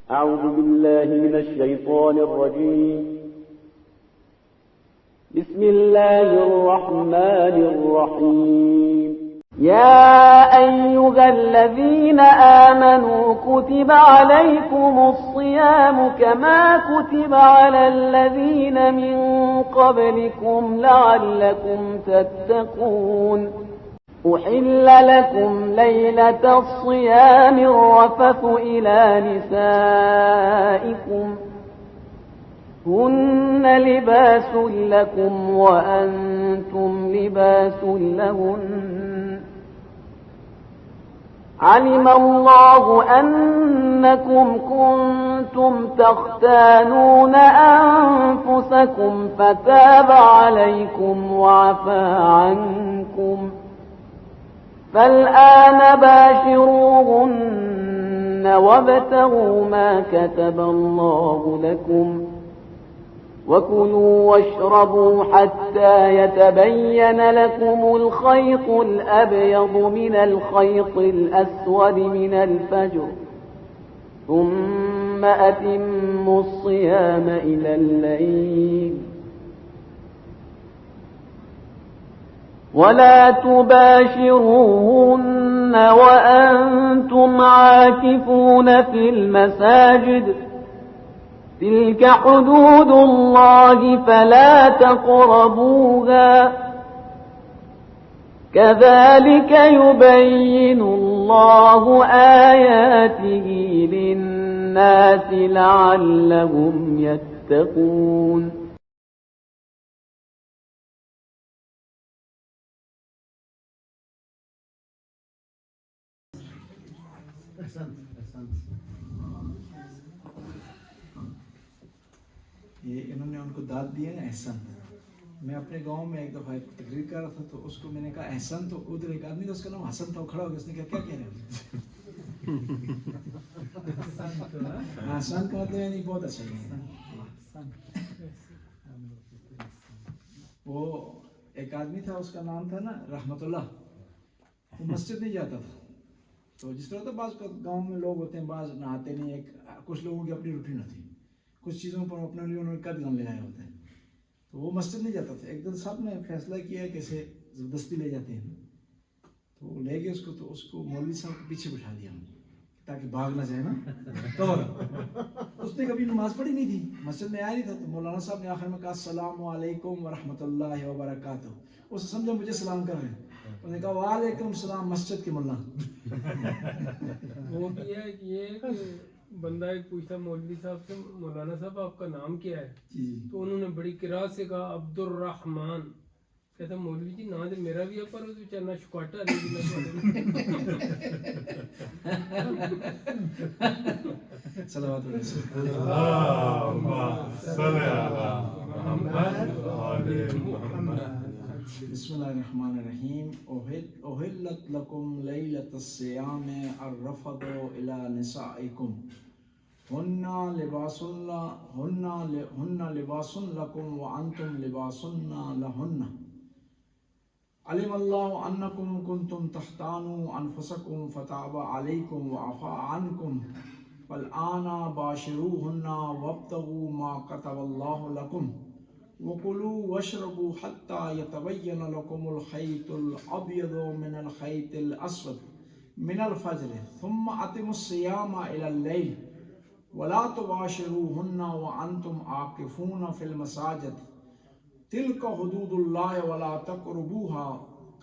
أعوذ بالله من الشيطان الرجيم. بسم الله الرحمن الرحيم. يا أيها الذين آمنوا كتب عليكم الصيام كما كتب على الذين من قبلكم لعلكم تتقون. أحل لكم ليلة الصيام الرفث إلى نسائكم هن لباس لكم وأنتم لباس لهن. علم الله أنكم كنتم تختانون أنفسكم فتاب عليكم وعفى عنكم فالآن باشروهن وابتغوا ما كتب الله لكم وكلوا واشربوا حتى يتبين لكم الخيط الأبيض من الخيط الأسود من الفجر ثم أتموا الصيام إلى الليل ولا تباشروهن وأنتم عاكفون في المساجد تلك حدود الله فلا تقربوها كذلك يبين الله آياته للناس لعلهم يتقون. یہ انہوں نے ان کو داد دی ہے نا احسن. میں اپنے گاؤں میں ایک دفعہ تقریر کر رہا تھا تو اس کو میں نے کہا احسن, تو ادھر ایک آدمی تھا اس کا نام حسن تھا, وہ کھڑا ہو گیا, اس نے کہا کیا کہہ رہے ہو؟ احسن کا مطلب یعنی بہت اچھا ہے. وہ ایک آدمی تھا, اس کا نام تھا نا رحمت اللہ. وہ مسجد نہیں جاتا تھا. تو جس طرح تو بعض گاؤں میں لوگ ہوتے ہیں, بعض نہاتے نہیں, ایک کچھ لوگوں کی اپنی روٹین ہوتی ہے, کچھ چیزوں پر اپنے لیے انہوں نے قد گن لے آئے ہوتے ہیں. تو وہ مسجد نہیں جاتا تھا. ایک دن صاحب نے فیصلہ کیا ہے کہ اسے زبردستی لے جاتے ہیں. تو وہ لے گئے اس کو, تو اس کو مولوی صاحب کے پیچھے بٹھا دیا ہم تاکہ بھاگ نہ جائے نا. تو اس نے کبھی نماز پڑھی نہیں تھی, مسجد میں آیا نہیں تھا. تو مولانا صاحب نے آخر میں کہا السلام علیکم ورحمۃ اللہ وبرکاتہ. اسے سمجھا مجھے سلام کر رہے ہیں. انہوں نے کہا وعلیکم السلام مسجد کے مولانا. وہ بھی ہے کہ یہ بندہ ایک پوچھتا مولوی صاحب سے, مولانا صاحب آپ کا نام کیا ہے؟ تو انہوں نے بڑی قرات سے کہا عبد الرحمن. کہتا مولوی جی نا تو میرا بھی ہے پر اس چلنا شکاٹا نہیں. صلوات بسم اللہ الرحمن الرحیم. احلت لکم لیلۃ الصیام الرفث الی نسائکم ہن لباس لکم وانتم لباس لہن. علم اللہ انکم کنتم تختانون انفسکم فتاب علیکم وعفا عنکم فالآن باشروہن وابتغوا ما کتب اللہ لکم وَكُلُوا وَاشْرَبُوا حَتَّى يَتَبَيَّنَ لَكُمُ الْخَيْطُ الْأَبْيَضُ مِنَ الْخَيْطِ الْأَسْوَدِ مِنَ الْفَجْرِ ثُمَّ أَتِمُّوا الصِّيَامَ إِلَى اللَّيْلِ وَلَا تُبَاشِرُوهُنَّ وَأَنْتُمْ عَاكِفُونَ فِي الْمَسَاجِدِ تِلْكَ حُدُودُ اللَّهِ وَلَا تَقْرَبُوهَا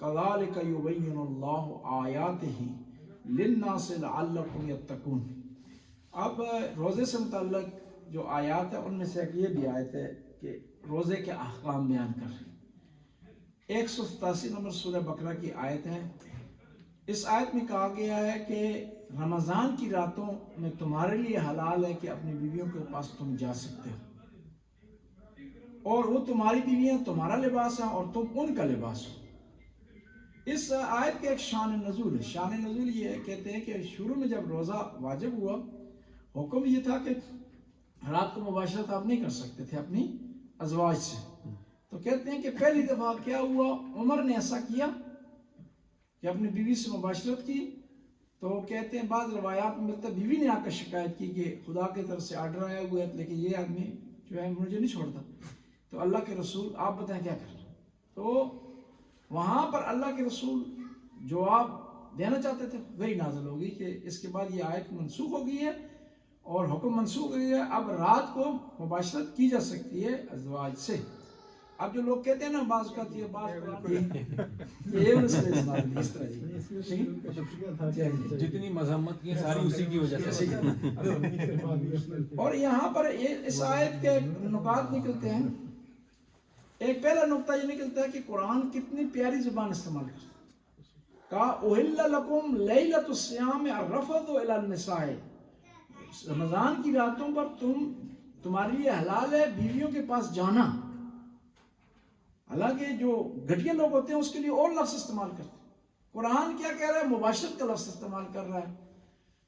كَذَلِكَ يُبَيِّنُ اللَّهُ آيَاتِهِ لِلنَّاسِ لَعَلَّكُمْ يَتَّقُونَ. اب روزے سے متعلق جو آیات ہیں ان میں سے ایک یہ بھی آیت ہے کہ روزے کے احکام بیان کر رہے ہیں. 187 نمبر سورہ بقرہ کی آیت ہے. اس آیت میں کہا گیا ہے کہ رمضان کی راتوں میں تمہارے لیے حلال ہے کہ اپنی بیویوں کے پاس تم جا سکتے ہو, اور وہ تمہاری بیویاں تمہارا لباس ہیں اور تم ان کا لباس ہو. اس آیت کے ایک شان نزول ہے. شان نزول یہ ہے, کہتے ہیں کہ شروع میں جب روزہ واجب ہوا, حکم یہ تھا کہ رات کو مباشرت آپ نہیں کر سکتے تھے اپنی ازواج سے. تو کہتے ہیں کہ پہلی دفعہ کیا ہوا, عمر نے ایسا کیا کہ اپنی بیوی سے مباشرت کی, تو کہتے ہیں بعض روایات میں ملتا ہے بیوی نے آ کر شکایت کی کہ خدا کی طرف سے آرڈر آیا ہوا ہے لیکن یہ آدمی جو ہے مجھے نہیں چھوڑتا، تو اللہ کے رسول آپ بتائیں کیا کریں؟ تو وہاں پر اللہ کے رسول جواب دینا چاہتے تھے، وہی نازل ہوگی کہ اس کے بعد یہ آیت منسوخ ہو گئی ہے اور حکم منسوخ ہو گئی ہے، اب رات کو مباشرت کی جا سکتی ہے ازواج سے۔ اب جو لوگ کہتے ہیں نا بعض کا یہ بات یہ اس طرح جتنی مذمت کی ساری اسی کی وجہ سے۔ اور یہاں پر اس آیت کے نکات نکلتے ہیں۔ ایک پہلا نقطہ یہ نکلتا ہے کہ قرآن کتنی پیاری زبان استعمال کرتا ہے۔ کہا اُحِلَّ لَكُمْ لَيْلَةُ الصِّيَامِ الرَّفَثُ إِلَى النِّسَاءِ، رمضان کی راتوں پر تمہارے لیے حلال ہے بیویوں کے پاس جانا۔ حالانکہ جو گھٹیا لوگ ہوتے ہیں اس کے لیے اور لفظ استعمال کرتے ہیں، قرآن کیا کہہ رہا ہے؟ مباشرت کا لفظ استعمال کر رہا ہے،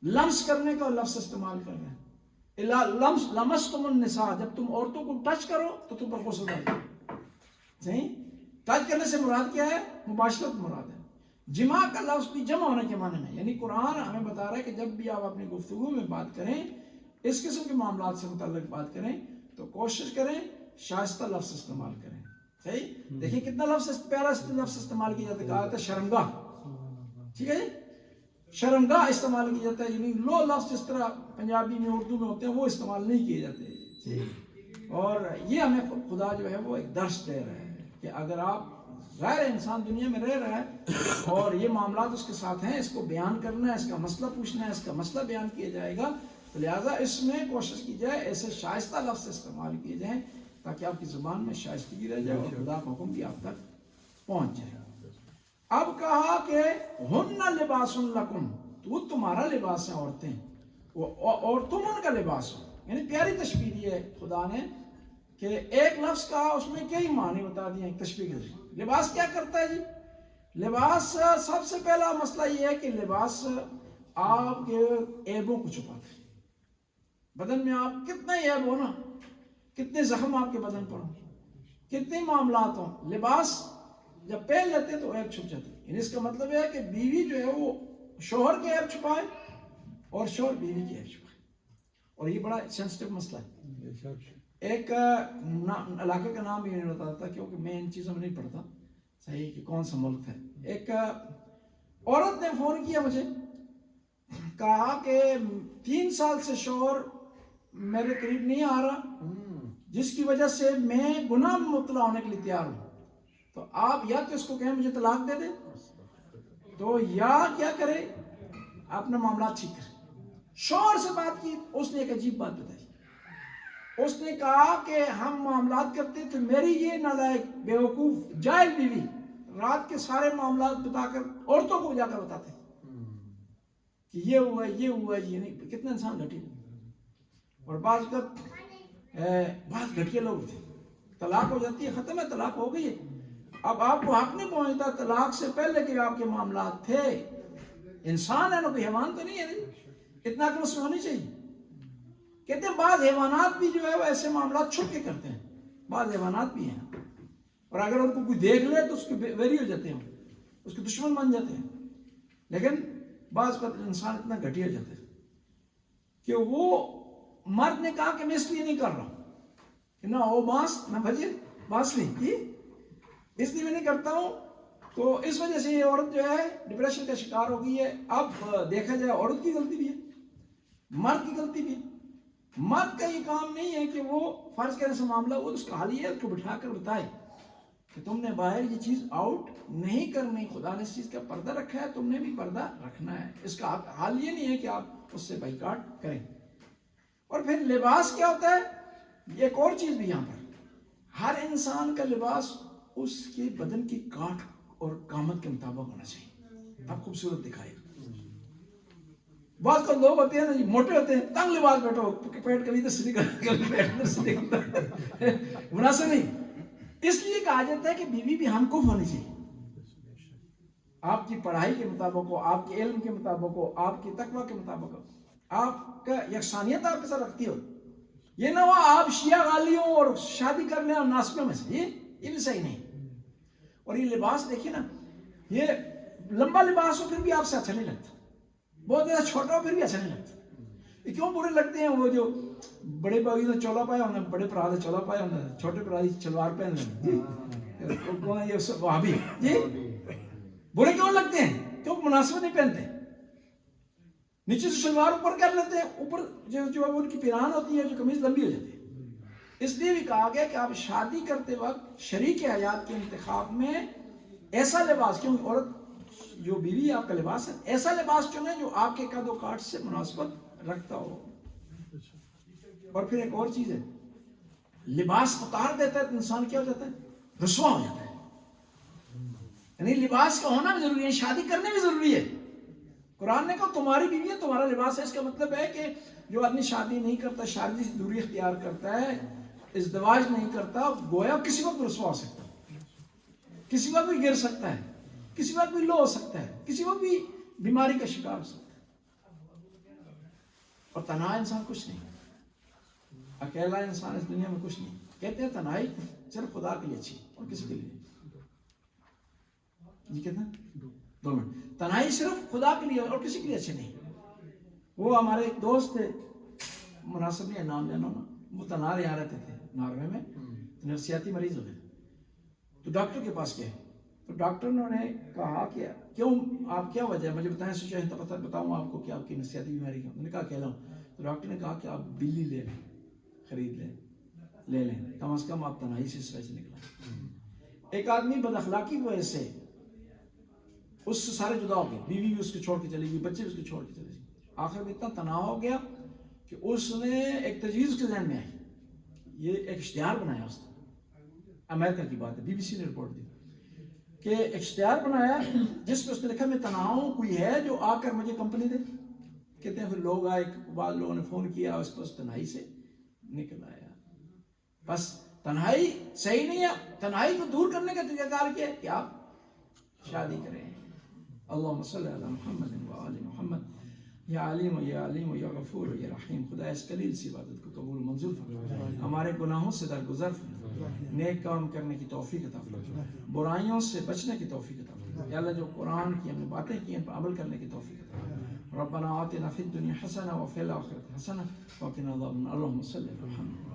لمس کرنے کا لفظ استعمال کر رہا ہے۔ لمستم النساء، جب تم عورتوں کو ٹچ کرو تو تم پر غسل آئے۔ صحیح؟ ٹچ کرنے سے مراد کیا ہے؟ مباشرت مراد ہے۔ جماع کا لفظ بھی جمع ہونے کے معنی میں، یعنی قرآن ہمیں بتا رہا ہے کہ جب بھی آپ اپنی گفتگو میں بات کریں، اس قسم کے معاملات سے متعلق بات کریں تو کوشش کریں شائستہ لفظ استعمال کریں۔ صحیح؟ دیکھیں کتنا پیارا لفظ استعمال کیا جاتا ہے، کہا جاتا ہے شرمگاہ۔ ٹھیک ہے جی؟ شرمگاہ استعمال کیا جاتا ہے، یعنی لو لفظ جس طرح پنجابی میں اردو میں ہوتے ہیں وہ استعمال نہیں کیے جاتے۔ اور یہ ہمیں خدا جو ہے وہ ایک درس دے رہا ہے کہ اگر آپ غیر انسان دنیا میں رہ رہا ہے اور یہ معاملات اس کے ساتھ ہیں، اس کو بیان کرنا ہے، اس کا مسئلہ پوچھنا ہے، اس کا مسئلہ بیان کیا جائے گا، تو لہٰذا اس میں کوشش کی جائے ایسے شائستہ لفظ استعمال کیے جائیں تاکہ آپ کی زبان میں شائستگی رہ جائے اور خدا کا حکم بھی آپ تک پہنچ جائے۔ اب کہا کہ ہن لباس لکم، تو تمہارا لباس ہیں عورتیں، اور تم ان کا لباس ہو۔ یعنی پیاری تشبیہ دی ہے خدا نے کہ ایک لفظ کہا اس میں کئی معنی بتا دیے ہیں تشبیہ کے ذریعے۔ لباس کیا کرتا ہے جی؟ لباس سب سے پہلا مسئلہ یہ ہے کہ لباس آپ کے عیبوں کو چھپاتا ہے۔ بدن میں آپ کتنے عیب ہو نا، کتنے زخم آپ کے بدن پر ہوں، کتنے معاملات ہوں، لباس جب پہن لیتے ہیں تو عیب چھپ جاتے ہیں۔ یعنی اس کا مطلب ہے کہ بیوی جو ہے وہ شوہر کے عیب چھپائے اور شوہر بیوی کے عیب چھپائے، اور یہ بڑا سینسٹیو مسئلہ ہے۔ ایک علاقے کا نام بھی نہیں بتاتا کیونکہ میں ان چیزوں میں نہیں پڑھتا صحیح کہ کون سا ملک ہے۔ ایک عورت نے فون کیا مجھے، کہا کہ 3 سال سے شوہر میرے قریب نہیں آ رہا، جس کی وجہ سے میں گناہ میں مبتلا ہونے کے لیے تیار ہوں، تو آپ یا تو اس کو کہیں مجھے طلاق دے دیں، تو یا کیا کرے اپنا معاملات ٹھیک کرے۔ شوہر سے بات کی، اس نے ایک عجیب بات بتائی، اس نے کہا کہ ہم معاملات کرتے تو میری یہ نالائق بیوقوف جاہل بیوی رات کے سارے معاملات بتا کر عورتوں کو جا کر بتاتے کہ یہ ہوا یہ ہوا، یہ نہیں۔ کتنا انسان گھٹیا، اور بعض گھٹیا لوگ تھے، طلاق ہو جاتی ہے، ختم ہے، طلاق ہو گئی ہے، اب آپ کو حق نہیں پہنچتا طلاق سے پہلے کہ آپ کے معاملات تھے۔ انسان ہے نا، کوئی حیوان تو نہیں ہے، اتنا عقل اس میں ہونی چاہیے۔ کہتے ہیں بعض حیوانات بھی جو ہے وہ ایسے معاملات چھپ کے کرتے ہیں، بعض حیوانات بھی ہیں، اور اگر ان کو کوئی دیکھ لے تو اس کے ویری ہو جاتے ہیں، اس کے دشمن بن جاتے ہیں۔ لیکن بعض کا انسان اتنا گھٹیا جاتا ہے کہ وہ مرد نے کہا کہ میں اس لیے نہیں کر رہا ہوں کہ نہ وہ بانس نہ بھجے بانس نہیں، اس لیے میں نہیں کرتا ہوں، تو اس وجہ سے یہ عورت جو ہے ڈپریشن کا شکار ہو گئی ہے۔ اب دیکھا جائے عورت کی غلطی بھی ہے، مرد کی غلطی بھی ہے۔ مرد کا یہ کام نہیں ہے کہ وہ فرض کرنے سے معاملہ ہو، اس کا حال یہ ہے کہ بٹھا کر بتائے کہ تم نے باہر یہ چیز آؤٹ نہیں کرنی، خدا نے اس چیز کا پردہ رکھا ہے، تم نے بھی پردہ رکھنا ہے۔ اس کا حال یہ نہیں ہے کہ آپ اس سے بائیکاٹ کریں۔ اور پھر لباس کیا ہوتا ہے؟ یہ ایک اور چیز بھی یہاں پر، ہر انسان کا لباس اس کے بدن کی کاٹ اور قامت کے مطابق ہونا چاہیے، اب خوبصورت دکھائے گا۔ بعض کا لوگ ہوتے ہیں نا جی، موٹے ہوتے ہیں، تنگ لباس بیٹھو، پیٹ کبھی تو پیٹ سے نکلتا مناسب نہیں۔ اس لیے کہا جاتا ہے کہ بیوی بھی ہم کف ہونی چاہیے، آپ کی پڑھائی کے مطابق ہو، آپ کے علم کے مطابق ہو، آپ کی تقوی کے مطابق ہو، آپ کا یکسانیت آپ کے ساتھ رکھتی ہو۔ یہ نہ ہو آپ شیعہ غالیوں اور شادی کرنے اور ناسبیوں میں سے، یہ بھی صحیح نہیں۔ اور یہ لباس دیکھیے نا، یہ لمبا لباس ہو پھر بھی آپ سے اچھا نہیں لگتا، بہت زیادہ چھوٹا ہو پھر بھی اچھا نہیں لگتا. یہ کیوں برے لگتے ہیں؟ وہ جو بڑے باغی نے چولا پایا ہونا، بڑے پرا نے چولا پایا ہونا، چھوٹے پرا چلوار پہن لینا، کون ہے یہ وہابی جی. برے کیوں لگتے ہیں؟ کیوں مناسب نہیں پہنتے، نیچے سے شلوار اوپر کر لیتے ہیں، اوپر جو ان کی پیران ہوتی ہے جو قمیض لمبی ہو جاتی ہے. اس لیے بھی کہا گیا کہ آپ شادی کرتے وقت شریک حیات کے انتخاب میں ایسا لباس، کیوں عورت جو بیوی آپ کا لباس ہے، ایسا لباس چنیں جو آپ کے قد و کاٹ سے مناسبت رکھتا ہو. اور پھر ایک اور چیز ہے، لباس اتار دیتا ہے تو انسان کیا ہو جاتا ہے؟ رسوا ہو جاتا ہے. یعنی لباس کا ہونا بھی ضروری ہے، شادی کرنے بھی ضروری ہے. قرآن نے کہا تمہاری بیوی ہے تمہارا لباس ہے. اس کا مطلب ہے کہ جو آدمی شادی نہیں کرتا، شادی سے دوری اختیار کرتا ہے، ازدواج نہیں کرتا، گویا کسی وقت رسوا ہو سکتا ہے، کسی وقت بھی گر سکتا ہے، کسی وقت بھی لو ہو سکتا ہے، کسی وقت بھی بیماری کا شکار ہو سکتا ہے. اور تنہا انسان کچھ نہیں، اکیلا انسان اس دنیا میں کچھ نہیں. کہتے ہیں تنہائی صرف خدا کے لیے اچھی اور کسی کے لیے نہیں. کہتے ہیں 2 منٹ. تنہائی صرف خدا کے لیے اور کسی کے لیے اچھی نہیں. وہ ہمارے ایک دوست تھے، مناسب نہیں ہے نام لینا نا، وہ تنہا یہاں رہتے تھے ناروے میں، نفسیاتی مریض ہو گئے. تو ڈاکٹر کے پاس گئے تو ڈاکٹر نے انہیں کہا کہ کیوں آپ کیا وجہ ہے، مجھے بتائیں سچائی تو بتاؤں آپ کو کہ آپ کی نفسیاتی بیماری کا. انہوں نے کہا اکیلا ہوں. تو ڈاکٹر نے کہا کہ آپ بلی لے لیں، خرید لے لیں، کم از کم آپ تنہائی سے اس طرح سے نکلیں. ایک آدمی بد اخلاقی کی وجہ سے اس سے سارے جدا ہو گئے، بیوی بھی اس کو چھوڑ کے چلی گئی، بچے بھی اس کو چھوڑ کے چلے گئے. آخر میں اتنا تناؤ ہو گیا کہ اس نے ایک تجویز اس کے ذہن میں آئی، یہ ایک اشتہار بنایا اس نے. امریکہ کی بات ہے، بی بی سی نے رپورٹ دی کہ ایک اشتہار بنایا جس میں اس نے لکھا میں تنہا ہوں، کوئی ہے جو آ کر مجھے کمپنی دے. کہتے ہیں پھر لوگ آئے، بعض لوگوں نے فون کیا، اس کو اس تنہائی سے نکل آیا. بس تنہائی صحیح نہیں ہے. تنہائی کو دور کرنے کا طریقہ کار کیا ہے کہ آپ شادی کریں. اللہم صلی علی محمد و آل محمد. یا علیم و یا علیم و یا غفور و یا رحیم. خدا اس قلیل سی عبادت کو قبول منظور فرما، ہمارے گناہوں سے درگزر فرما، نیک کام کرنے کی توفیق عطا فرما، برائیوں سے بچنے کی توفیق عطا فرما. یا اللہ جو قرآن کی ہم نے باتیں کی ان پر عمل کرنے کی توفیق عطا فرما. ربنا آتنا فی الدنیا حسنہ وفی الآخرۃ حسنہ وقنا عذاب النار. اللہم صلی علی محمد.